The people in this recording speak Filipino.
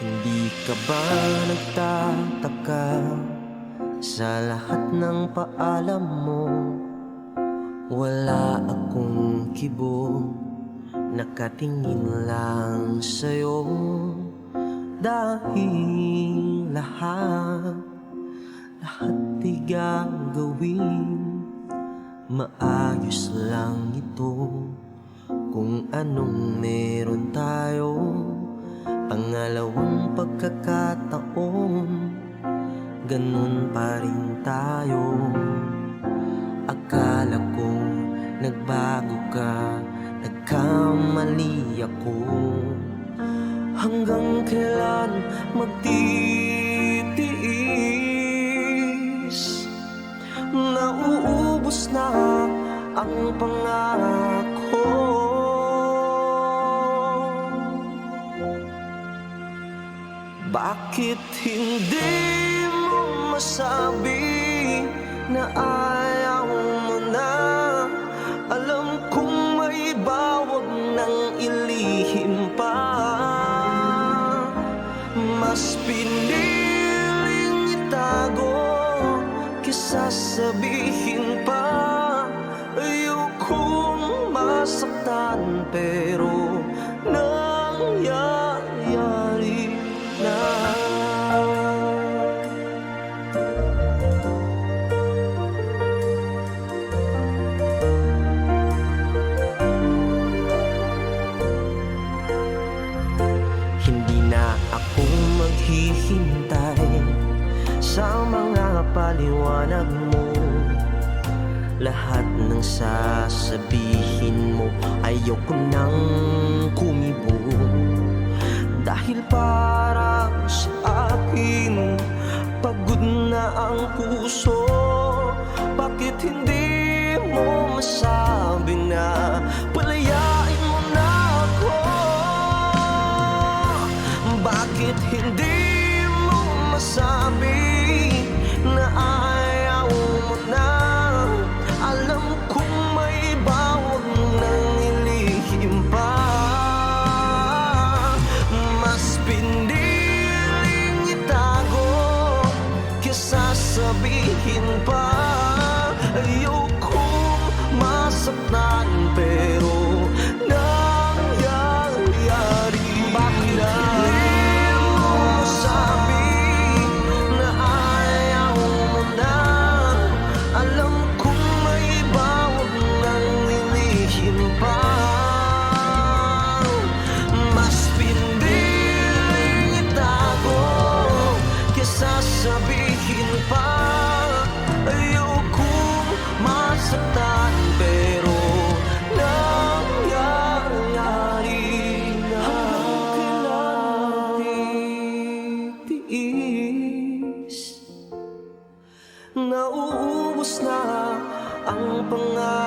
Hindi ka ba nagtataka sa lahat ng paalam mo? Wala akong kibo, nakatingin lang sa'yo. Dahil lahat ay gagawin, maayos lang ito. Kung anong meron tayo, pangalawang pagkakataon, ganun pa rin tayo. Akala ko nagbago ka, nagkamali ako. Hanggang kailan magtitiis? Nauubos na ang pangako. Bakit hindi mo masabi na ayaw mo na? Alam kong may bawag nang ilihim pa. Mas piniling itago kaysa sabihin pa. Ayokong masaktan pero nangyayari na. Hindi na ako maghihintay sa mga paliwanag mo. Lahat ng sasabihin mo ayoko nang kumibo. Dahil para sa akin pagod na ang puso. Bakit hindi mo masabi na palayain mo na ako? Bakit hindi mo masabi na ayaw mo na? Alam kong may bawag nang ilihim pa. Mas piniling itago kaysa sabihin pa. Ayokong masaktan pero nangyayari. Bakit hindi mo masabi na ayaw mo na? Alam kong may bawag nang ilihim pa. Mas piniling itago kaysa sabihin pa. Ayokong masaktan pero nangyayari na. Hanggang kailan magtitiis? Nauubos na ang pangako.